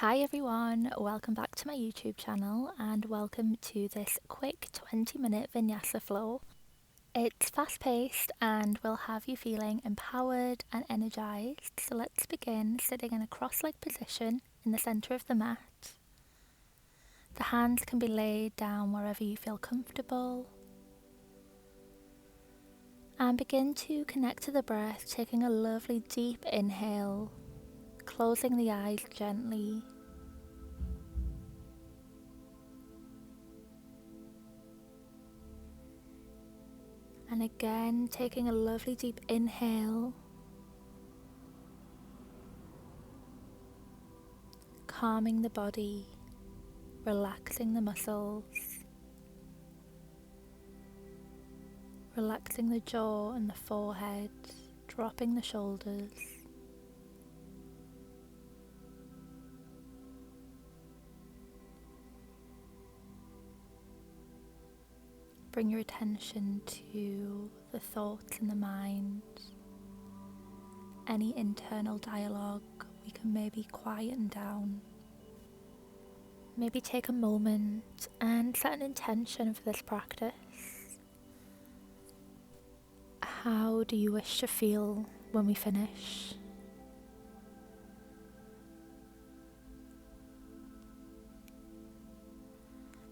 Hi everyone, welcome back to my YouTube channel and welcome to this quick 20-minute Vinyasa flow. It's fast-paced and will have you feeling empowered and energized, so let's begin sitting in a cross-legged position in the center of the mat. The hands can be laid down wherever you feel comfortable. And begin to connect to the breath, taking a lovely deep inhale, closing the eyes gently. And again, taking a lovely deep inhale, calming the body, relaxing the muscles, relaxing the jaw and the forehead, dropping the shoulders. Bring your attention to the thoughts in the mind, any internal dialogue we can maybe quieten down. Maybe take a moment and set an intention for this practice. How do you wish to feel when we finish?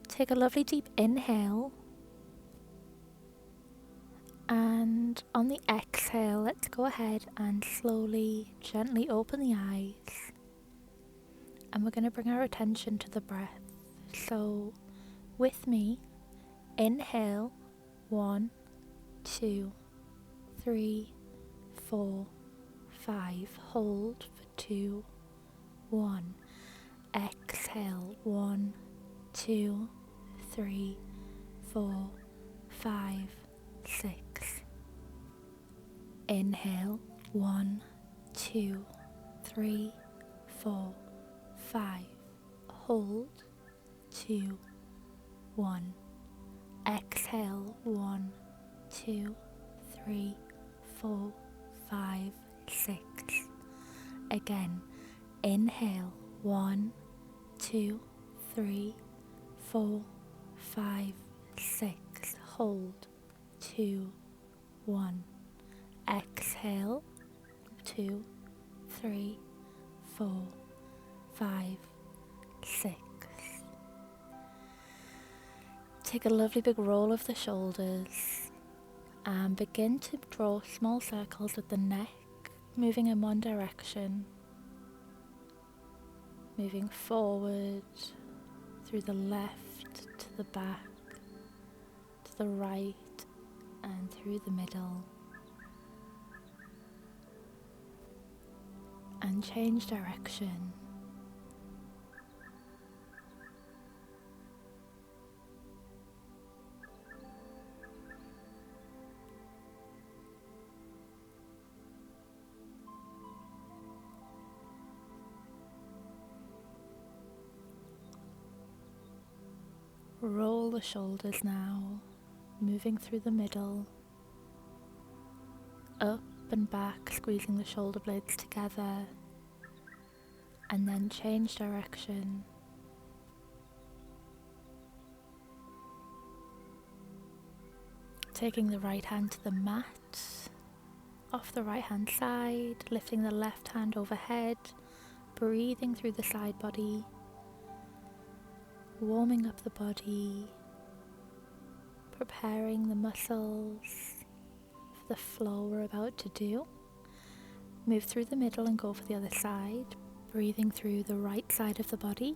Take a lovely deep inhale. And on the exhale, let's go ahead and slowly, gently open the eyes. And we're going to bring our attention to the breath. So, with me, inhale, 1, 2, 3, 4, 5. Hold for 2, 1. Exhale, 1, 2, 3, 4, 5, 6. Inhale, 1, 2, 3, 4, 5. Hold, 2, 1. Exhale, 1, 2, 3, 4, 5, 6. Again, inhale, 1, 2, 3, 4, 5, 6. Hold, 2, 1. Exhale, 2, 3, 4, 5, 6. Take a lovely big roll of the shoulders and begin to draw small circles with the neck, moving in one direction, moving forward, through the left to the back, to the right and through the middle. And change direction. Roll the shoulders now, moving through the middle, up and back, squeezing the shoulder blades together, and then change direction. Taking the right hand to the mat, off the right hand side, lifting the left hand overhead, breathing through the side body, warming up the body, preparing the muscles for the flow we're about to do. Move through the middle and go for the other side, breathing through the right side of the body.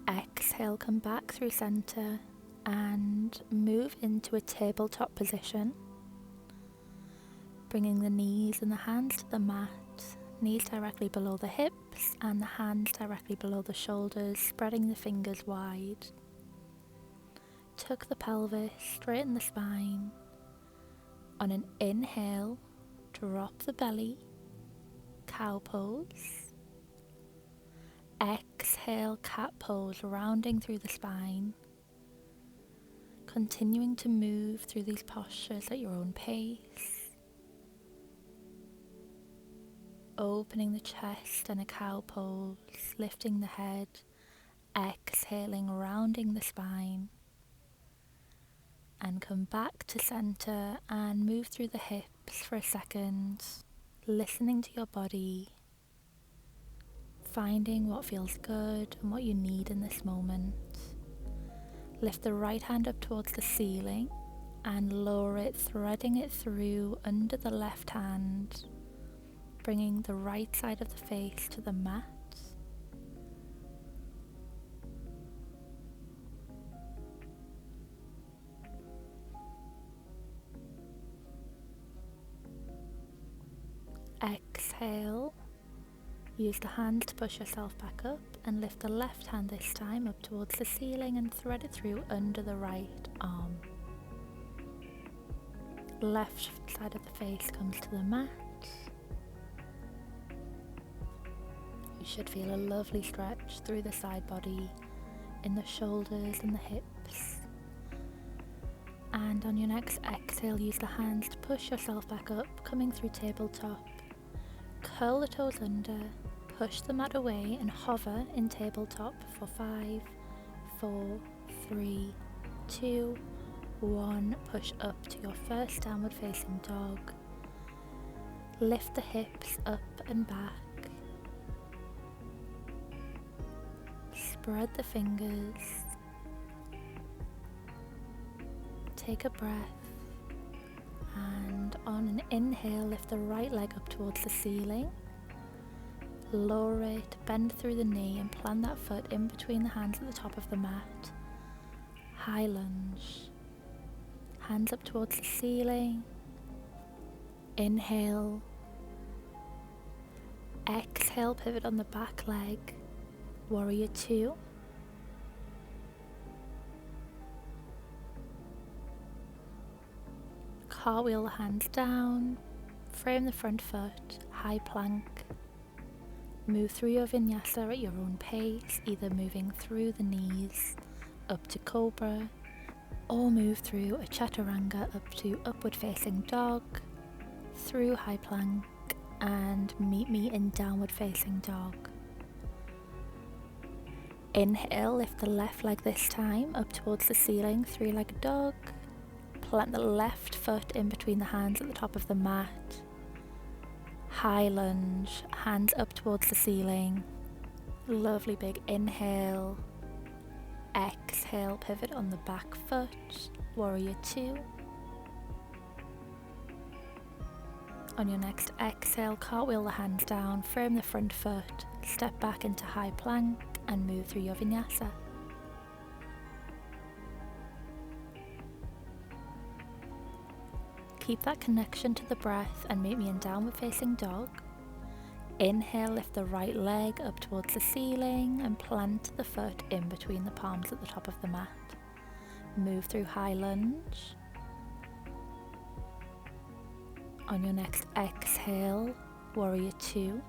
Exhale, come back through center and move into a tabletop position, bringing the knees and the hands to the mat, knees directly below the hips and the hands directly below the shoulders, spreading the fingers wide. Tuck the pelvis, straighten the spine. On an inhale, drop the belly, cow pose. Exhale, cat pose, rounding through the spine. Continuing to move through these postures at your own pace. opening the chest in a cow pose, lifting the head, exhaling, rounding the spine, and come back to center and move through the hips for a second, listening to your body, finding what feels good and what you need in this moment. Lift the right hand up towards the ceiling and lower it, threading it through under the left hand, bringing the right side of the face to the mat. Exhale. Use the hand to push yourself back up and lift the left hand this time up towards the ceiling and thread it through under the right arm. Left side of the face comes to the mat. You should feel a lovely stretch through the side body, in the shoulders and the hips. And on your next exhale, use the hands to push yourself back up, coming through tabletop. Curl the toes under, push the mat away and hover in tabletop for 5, 4, 3, 2, 1. Push up to your first downward facing dog. Lift the hips up and back. Spread the fingers. Take a breath. And on an inhale, lift the right leg up towards the ceiling. Lower it, bend through the knee and plant that foot in between the hands at the top of the mat. High lunge. Hands up towards the ceiling. Inhale. Exhale, pivot on the back leg. Warrior 2. Cartwheel the hands down, frame the front foot, high plank. Move through your vinyasa at your own pace, either moving through the knees up to cobra, or move through a chaturanga up to upward facing dog, through high plank, and meet me in downward facing dog. Inhale, lift the left leg this time up towards the ceiling, three-legged dog. Plant the left foot in between the hands at the top of the mat. High lunge, hands up towards the ceiling. Lovely big inhale. Exhale, pivot on the back foot. Warrior 2. On your next exhale, cartwheel the hands down, frame the front foot, step back into high plank and move through your vinyasa. Keep that connection to the breath and meet me in downward facing dog. Inhale, lift the right leg up towards the ceiling and plant the foot in between the palms at the top of the mat. Move through high lunge. On your next exhale, warrior 2.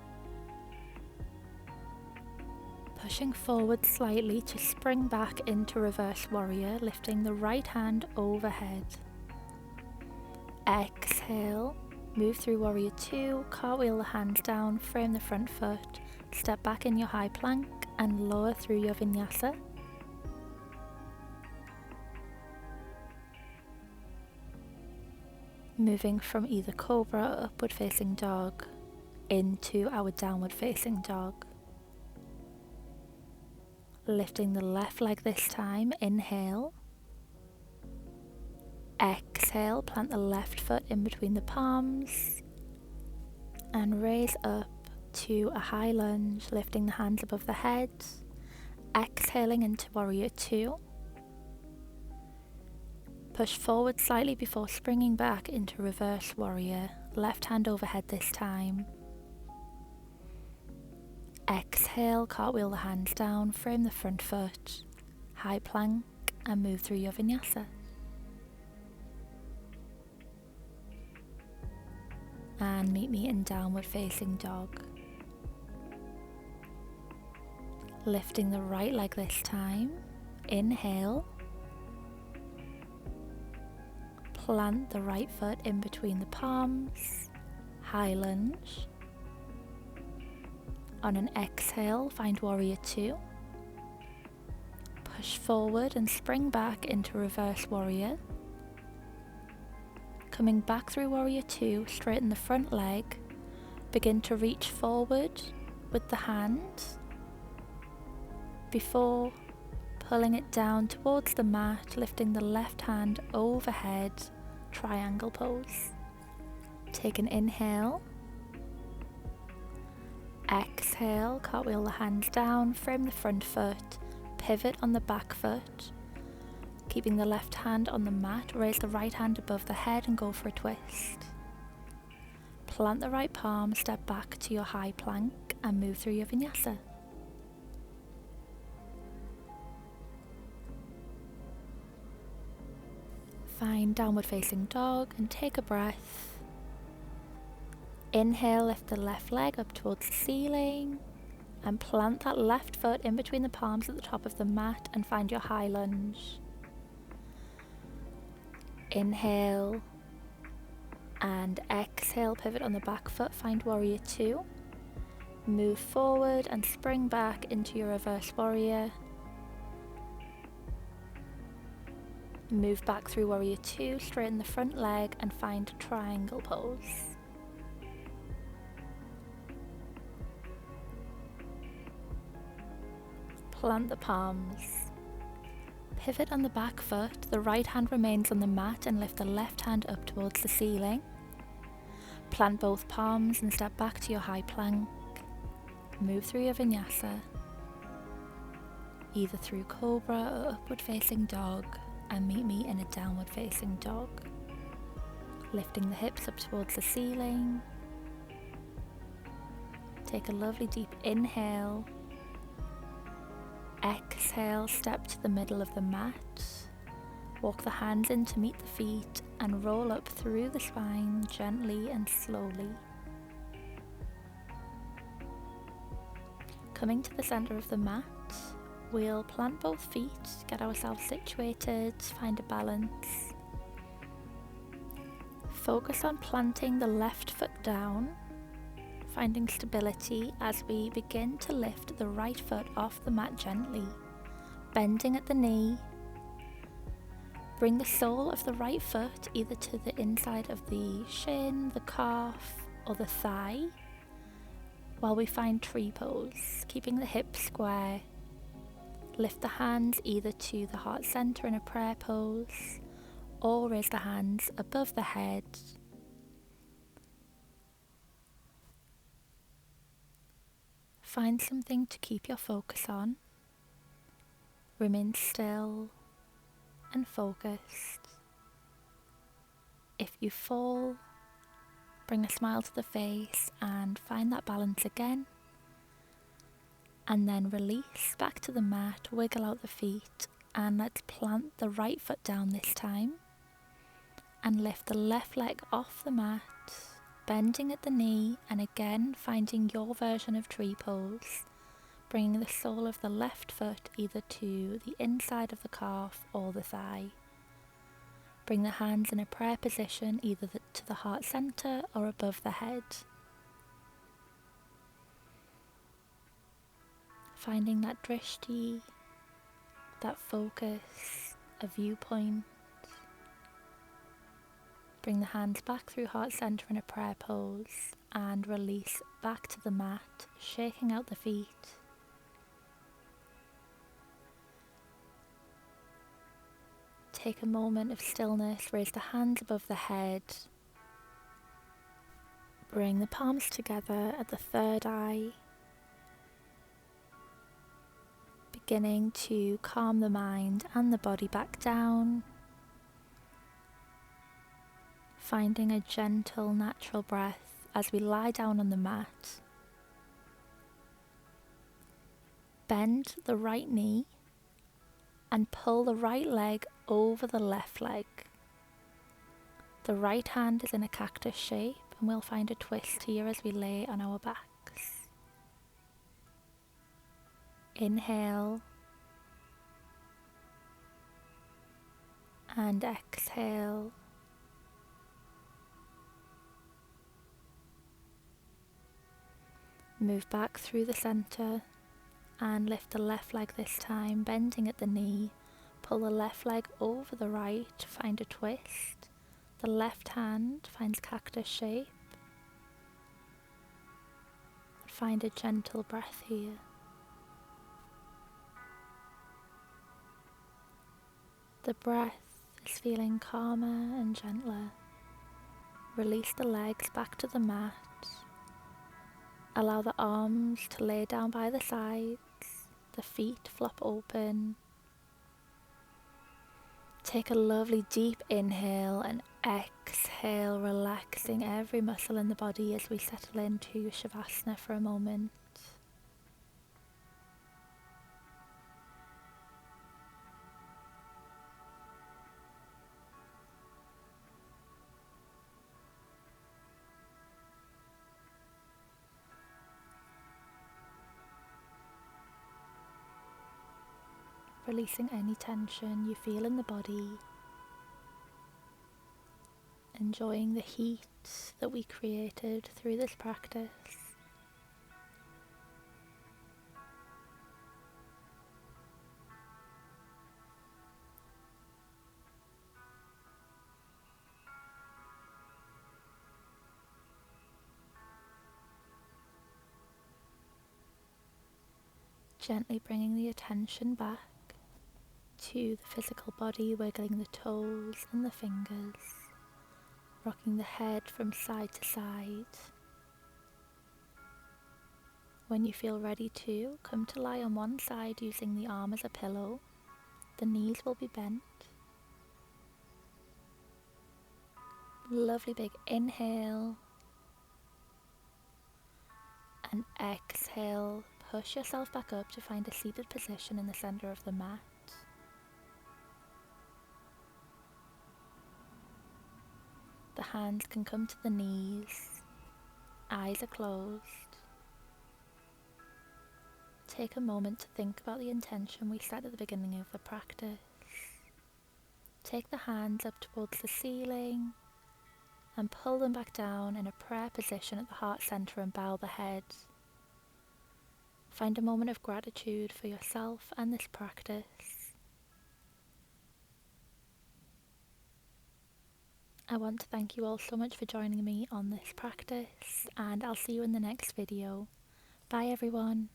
Pushing forward slightly to spring back into reverse warrior, lifting the right hand overhead. Exhale, move through warrior 2, cartwheel the hands down, frame the front foot, step back in your high plank and lower through your vinyasa. Moving from either cobra or upward facing dog into our downward facing dog. Lifting the left leg this time, inhale. Exhale, plant the left foot in between the palms and raise up to a high lunge, lifting the hands above the head, exhaling into warrior 2. Push forward slightly before springing back into reverse warrior, left hand overhead this time. Exhale, cartwheel the hands down, frame the front foot, high plank and move through your vinyasa. And meet me in downward facing dog. Lifting the right leg this time, inhale. Plant the right foot in between the palms, high lunge. On an exhale, find Warrior 2. Push forward and spring back into Reverse Warrior. Coming back through Warrior 2, straighten the front leg. Begin to reach forward with the hand before pulling it down towards the mat, lifting the left hand overhead, triangle pose. Take an inhale. Exhale, cartwheel the hands down, frame the front foot, pivot on the back foot. Keeping the left hand on the mat, raise the right hand above the head and go for a twist. Plant the right palm, step back to your high plank and move through your Vinyasa. Find downward facing dog and take a breath. Inhale, lift the left leg up towards the ceiling and plant that left foot in between the palms at the top of the mat and find your high lunge. Inhale and exhale, pivot on the back foot, find Warrior 2. Move forward and spring back into your Reverse Warrior. Move back through Warrior 2, straighten the front leg and find Triangle Pose. Plant the palms. Pivot on the back foot, the right hand remains on the mat and lift the left hand up towards the ceiling. Plant both palms and step back to your high plank. Move through your Vinyasa, either through Cobra or Upward Facing Dog, and meet me in a Downward Facing Dog. Lifting the hips up towards the ceiling. Take a lovely deep inhale. Exhale, step to the middle of the mat. Walk the hands in to meet the feet and roll up through the spine gently and slowly. Coming to the center of the mat, we'll plant both feet, get ourselves situated, find a balance. Focus on planting the left foot down, finding stability as we begin to lift the right foot off the mat gently, bending at the knee. Bring the sole of the right foot either to the inside of the shin, the calf, or the thigh, while we find tree pose, keeping the hips square. Lift the hands either to the heart center in a prayer pose, or raise the hands above the head. Find something to keep your focus on. Remain still and focused. If you fall, bring a smile to the face and find that balance again. And then release back to the mat, wiggle out the feet, and let's plant the right foot down this time. And lift the left leg off the mat, bending at the knee, and again finding your version of tree pose, bringing the sole of the left foot either to the inside of the calf or the thigh. Bring the hands in a prayer position either to the heart center or above the head. Finding that drishti, that focus, a viewpoint. Bring the hands back through heart center in a prayer pose and release back to the mat, shaking out the feet. Take a moment of stillness, raise the hands above the head. Bring the palms together at the third eye. Beginning to calm the mind and the body back down. Finding a gentle, natural breath as we lie down on the mat. Bend the right knee and pull the right leg over the left leg. The right hand is in a cactus shape and we'll find a twist here as we lay on our backs. Inhale and exhale. Move back through the centre and lift the left leg this time, bending at the knee. Pull the left leg over the right, find a twist. The left hand finds cactus shape. Find a gentle breath here. The breath is feeling calmer and gentler. Release the legs back to the mat. Allow the arms to lay down by the sides, the feet flop open. Take a lovely deep inhale and exhale, relaxing every muscle in the body as we settle into Savasana for a moment. Releasing any tension you feel in the body. Enjoying the heat that we created through this practice. Gently bringing the attention back to the physical body, wiggling the toes and the fingers, rocking the head from side to side. When you feel ready to, come to lie on one side using the arm as a pillow. The knees will be bent. Lovely big inhale and exhale. Push yourself back up to find a seated position in the center of the mat. The hands can come to the knees, eyes are closed. Take a moment to think about the intention we set at the beginning of the practice. Take the hands up towards the ceiling and pull them back down in a prayer position at the heart center and bow the head. Find a moment of gratitude for yourself and this practice. I want to thank you all so much for joining me on this practice, and I'll see you in the next video. Bye everyone.